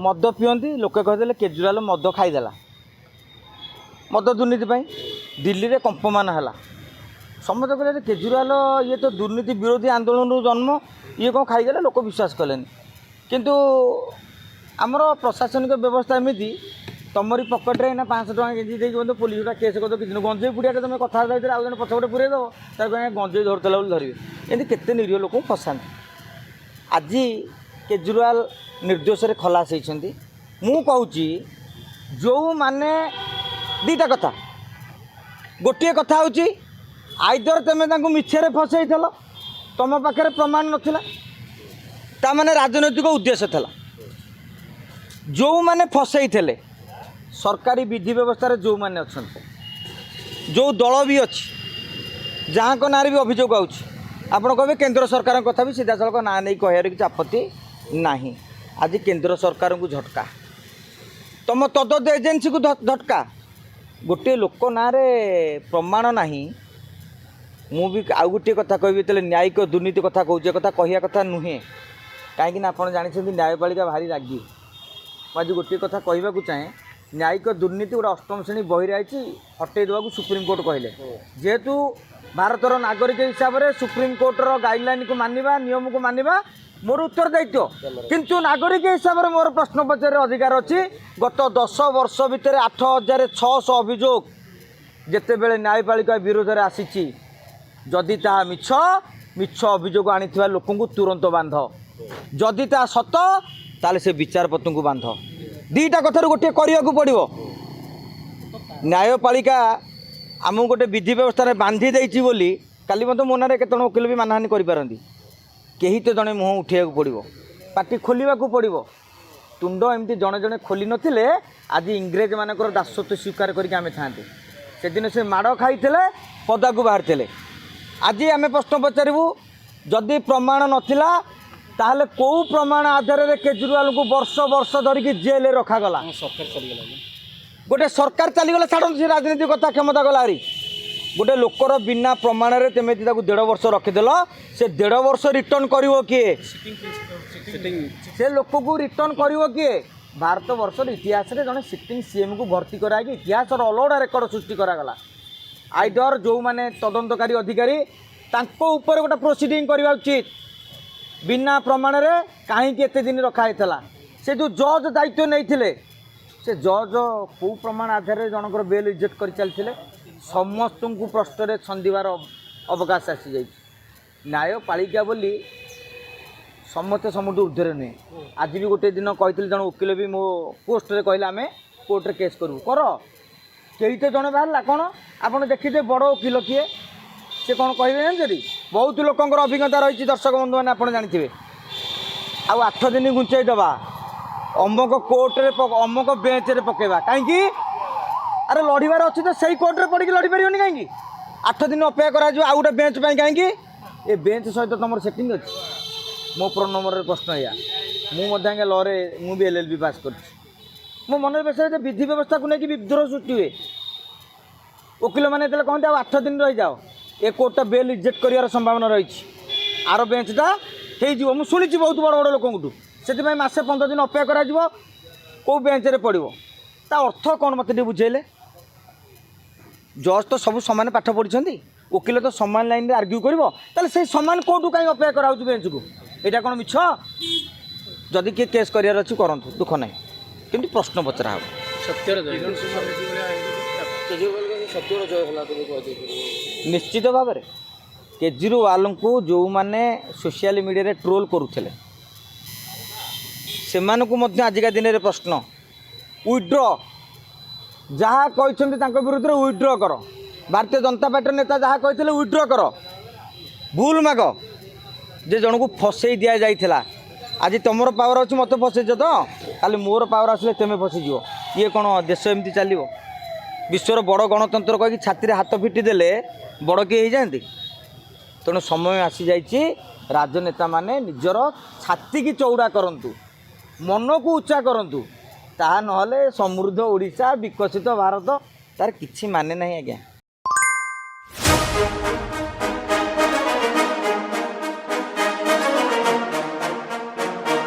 मद पियंती लोक कहते केजरीवाल मद खाईदेला मद दुर्नीति दिल्ली रे कंपमान है समझ कहते केजरीवाल ये तो दुर्नीति विरोधी आंदोलन जन्म ये कौन खाईगले लोक विश्वास कले किंतु आमर प्रशासनिक व्यवस्था एमती तुमरी पकेट्रे ना 500 टका केजी देखिए पुलिस गुटा केस कर कि गंजे पुड़िया तुम कथा आउ जन पछपटे पुरे देव तार गंजे धरला बोली धरवे एमती केते निरीह लोक फसाते आज केजरीवाल निर्दोष खलास होती मु कहूँ जो माने दीटा कथा गोटे कथा हूँ आइदर तुम मिछे फसई तुम पाखे प्रमाण नाला ताने राजनैतिक उद्देश्य था जो मैंने फसई थे सरकारी विधि व्यवस्था जो मैंने अच्छा जो दल भी अच्छी जहाँ को नारे भी अभियोग आप कहे केंद्र सरकार कथा भी सीधा सड़क ना नहीं कह किसी आपत्ति ना आज केंद्र सरकार को झटका तुम तदत एजेन्सी को झटका गोटे लोक ना प्रमाण ना मु भी आउ गोटे कथा कह न्यायिक दुर्नीति कथा कहे कथा कहया कथा नुहे कहीं आप जानते न्यायपालिका भारी रागी आज गोटे कथा कहवाक चाहे न्यायिक दुर्नीति गोटे अष्टम श्रेणी बही आई हटई देवा सुप्रीमकोर्ट कहले जेहेतु भारतर नागरिक हिसाब से सुप्रीमकोर्टर गाइडलाइन को मानिबा नियम को मानिबा मोर उत्तरदायित्व किंतु नागरिक हिसाब से मोर प्रश्न पचार अधिकार अच्छी गत 10 वर्ष भितर 8600 अभियोग जिते बड़े न्यायपालिका विरोध में आसी जदि ता मिछ मिछ अभियोग आनी लोक तुरंत बांध जदि ता सत ताले से विचारपति को बांध दीटा कथार गोटे करने पड़ो न्यायपालिका आमको गोटे विधि व्यवस्था बांधी देती बोली काली मत मो ना केत वकिल भी मानहानि करपारती कहीं तो जड़े मुँह उठा पड़ो पार्टी खोलने को पड़ो तुंड एमती जड़े जड़े खोली नथिले आज इंग्रेज मानकर दासत्व स्वीकार करके आम था से दिन से माड़ खाई पदा को बाहर थे आज आम प्रश्न पचारू जदि प्रमाण नथिला ताहले कौ प्रमाण आधार में केजरीवाल को वर्ष वर्ष धरिकी जेल रखागला गोटे सरकार चलीगला छाड़ से राजनीति कथा क्षमता गला हारी गोटे लोकर बिना प्रमाण में तुम 1.5 वर्ष रखीदेल से 1.5 वर्ष रिटर्न कर किए से लोक को रिटर्न कर किए भारत वर्ष इतिहास में जड़े सिटिंग सीएम को भर्ती कराई इतिहास अलौड़ा रेकर्ड सृष्टि करागला आइदर जो मैंने तदंतकारी अधिकारी तांको ऊपर गोटे प्रोसीडिंग करवा उचित बिना प्रमाण रे कहीं एते दिन रखाई से जो जज दायित्व नहीं से जज कौ प्रमाण आधार में जनकर बेल रिजेक्ट कर चलते समस्त को प्रश्न छंदार अवकाश आसी जाए न्यायपालिका बोली समस्ते समुद्र ऊर्धे नुहे आज भी गोटे दिन कही जन वकिल भी मो पोस्ट रे कहले आम कोर्टे केस करूँ कर कई तो जड़े बाहर कौन आप देखिए बड़ वकिल किए से कौन कहे जानते बहुत लोकर अभिज्ञता रही दर्शक बंधु मैंने आप जानते आउ 8 दिन घुंचाई दबा अमक कोर्टे अमक बेंच रे पकेबा कहीं अरे लड़बार अच्छी तो सही कोर्टे पड़ी लड़ी पार कहीं 8 दिन अपेक्षा करा आउ गोटे बेंच कहीं ये बेंच सहित तुम सेटिंग अच्छी मो प्रोनंबर प्रश्न या मुझे लरे मुझे LLB पास कर मो मन विषय विधि व्यवस्था को लेकिन विद्रोह सृष्टि हुए वकिल मैंने कहते आ 8 दिन रही जाओ ए कोर्टा बेल रिजेक्ट कर संभावना रही आर बेंचटा हो मुझे बहुत बड़ बड़ लोक से मासे 15 दिन अपेक्षा करा कौ बेंच रे पड़ो ता अर्थ कौन मत बुझेले जज तो सब सामान पाठ पढ़ी वकिल तो सामान लाइन में आर्ग्यू कर से सामान कौटू कहीं अपेक्षा कराऊ बेंच को यहाँ कौन मिछ जदि किए केस करार अच्छी करतु दुख ना कि प्रश्न पचरा निश्चित भाव में केजरीवाल को जो मैंने सोशल मीडिया रे ट्रोल करुले से आजिका दिन में प्रश्न विड्र जहाँ कहते विरुद्ध में विड्र कर भारतीय जनता पार्टी नेता जहाँ कहते विड्र कर भूल माग जे जन को फसई दि जाइला आज तुम पावर अच्छी मत फसईच तो खाली मोर पावर आसले तुम फसीज ये कौन देश एमती चलो विश्वर बड़ गणतंत्र कहीं छाती हाथ फिटी देले बड़ किए जाती तेणु समय आसी जाइए राजनेता माने निजर छाती की चौड़ा करंतु मन को उच्चा करंतु ता नहले समृद्ध ओडिशा विकसित भारत तार किछि माने नहीं आज्ञा।